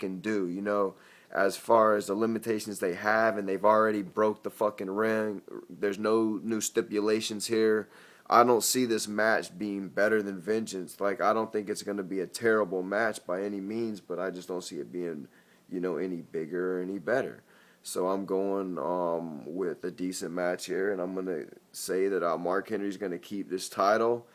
can do, as far as the limitations they have, and they've already broke the fucking ring. There's no new stipulations here. I don't see this match being better than Vengeance. Like, I don't think it's going to be a terrible match by any means, but I just don't see it being, any bigger or any better. So I'm going with a decent match here, and I'm going to say that Mark Henry's going to keep this title,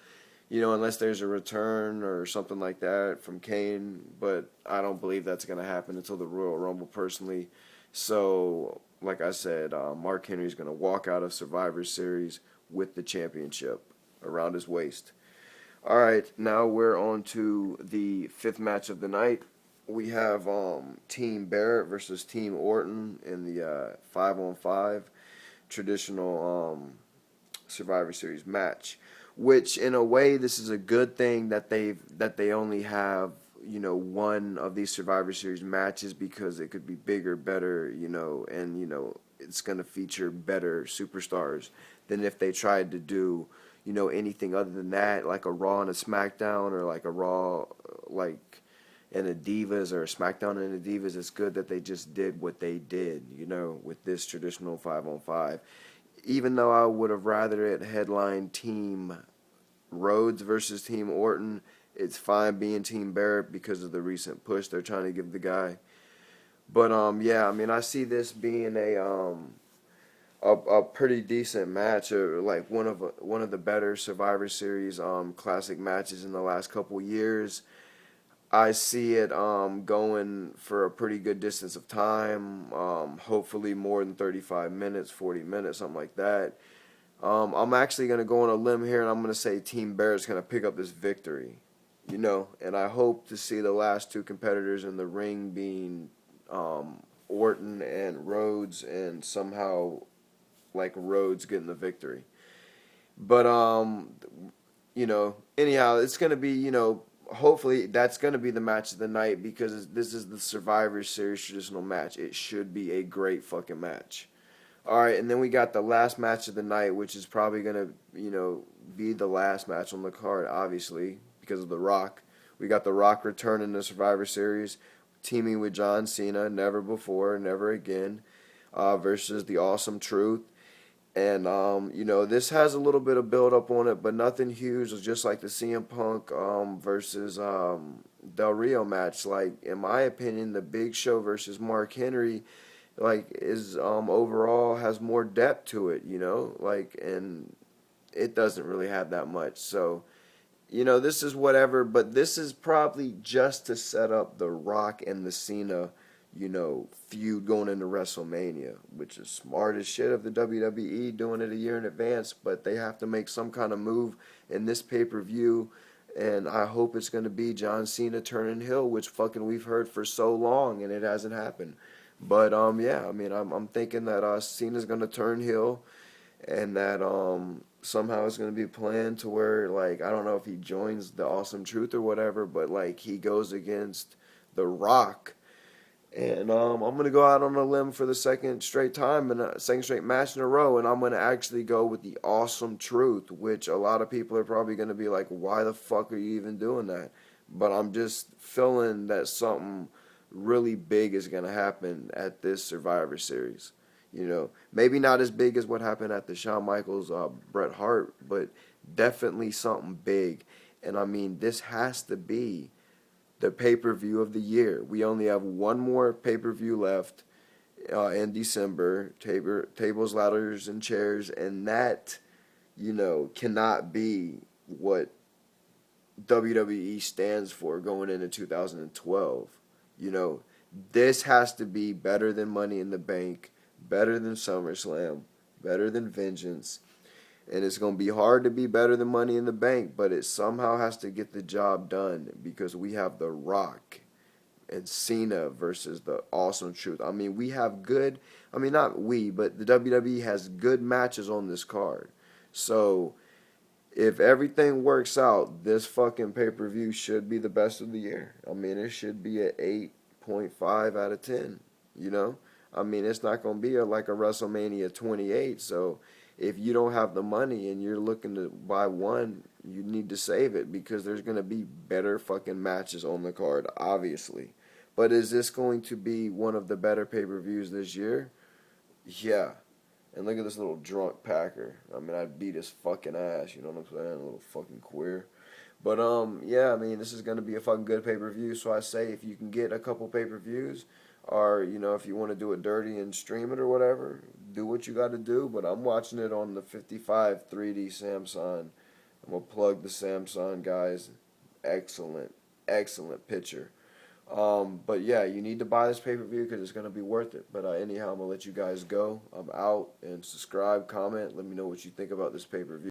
unless there's a return or something like that from Kane. But I don't believe that's going to happen until the Royal Rumble, personally. So, like I said, Mark Henry's going to walk out of Survivor Series with the championship around his waist. All right, now we're on to the fifth match of the night. We have Team Barrett versus Team Orton in the 5-on-5 traditional Survivor Series match. Which, in a way, this is a good thing that they only have one of these Survivor Series matches, because it could be bigger, better, and it's gonna feature better superstars than if they tried to do anything other than that, like a Raw and a SmackDown, or like a Raw and a Divas, or a SmackDown and a Divas. It's good that they just did what they did, with this traditional 5-on-5. Even though I would have rather it headline Team Rhodes versus Team Orton, it's fine being Team Barrett because of the recent push they're trying to give the guy. But yeah, I mean, I see this being a pretty decent match, or like one of the better Survivor Series classic matches in the last couple years. I see it going for a pretty good distance of time, hopefully more than 35 minutes, 40 minutes, something like that. I'm actually going to go on a limb here, and I'm going to say Team Barrett's going to pick up this victory, and I hope to see the last two competitors in the ring being Orton and Rhodes, and somehow, like, Rhodes getting the victory. But, anyhow, it's going to be, hopefully that's going to be the match of the night, because this is the Survivor Series traditional match. It should be a great fucking match. All right, and then we got the last match of the night, which is probably going to, be the last match on the card, obviously, because of The Rock. We got The Rock returning to Survivor Series, teaming with John Cena, never before, never again, versus The Awesome Truth. And, this has a little bit of build-up on it, but nothing huge. It's just like the CM Punk versus Del Rio match. Like, in my opinion, the Big Show versus Mark Henry, like, is overall has more depth to it, like, and it doesn't really have that much. So, this is whatever, but this is probably just to set up The Rock and the Cena, feud going into WrestleMania, which is smart as shit of the WWE doing it a year in advance, but they have to make some kind of move in this pay-per-view, and I hope it's going to be John Cena turning heel, which fucking we've heard for so long, and it hasn't happened. But yeah, I mean, I'm thinking that Cena's gonna turn heel, and that somehow it's gonna be planned to where, like, I don't know if he joins the Awesome Truth or whatever, but like he goes against The Rock, and I'm gonna go out on a limb for the second straight time and second straight match in a row, and I'm gonna actually go with the Awesome Truth, which a lot of people are probably gonna be like, why the fuck are you even doing that? But I'm just feeling that something really big is going to happen at this Survivor Series. Maybe not as big as what happened at the Shawn Michaels Bret Hart, but definitely something big. And I mean, this has to be the pay-per-view of the year. We only have one more pay-per-view left in December, tables, ladders, and chairs, and that, cannot be what WWE stands for going into 2012. This has to be better than Money in the Bank, better than SummerSlam, better than Vengeance. And it's going to be hard to be better than Money in the Bank, but it somehow has to get the job done, because we have The Rock and Cena versus the Awesome Truth. I mean, we have good, I mean, not we, but the WWE has good matches on this card. So, if everything works out, this fucking pay-per-view should be the best of the year. I mean, it should be an 8.5 out of 10, I mean, it's not going to be like a WrestleMania 28, so if you don't have the money and you're looking to buy one, you need to save it, because there's going to be better fucking matches on the card, obviously. But is this going to be one of the better pay-per-views this year? Yeah. And look at this little drunk Packer. I mean, I'd beat his fucking ass. You know what I'm saying? A little fucking queer. But yeah. I mean, this is gonna be a fucking good pay-per-view. So I say, if you can get a couple pay-per-views, or if you want to do it dirty and stream it or whatever, do what you got to do. But I'm watching it on the 55 3D Samsung. I'm gonna plug the Samsung, guys. Excellent, excellent picture. But yeah, you need to buy this pay-per-view because it's gonna be worth it. But anyhow, I'm gonna let you guys go. I'm out, and subscribe, comment, let me know what you think about this pay-per-view.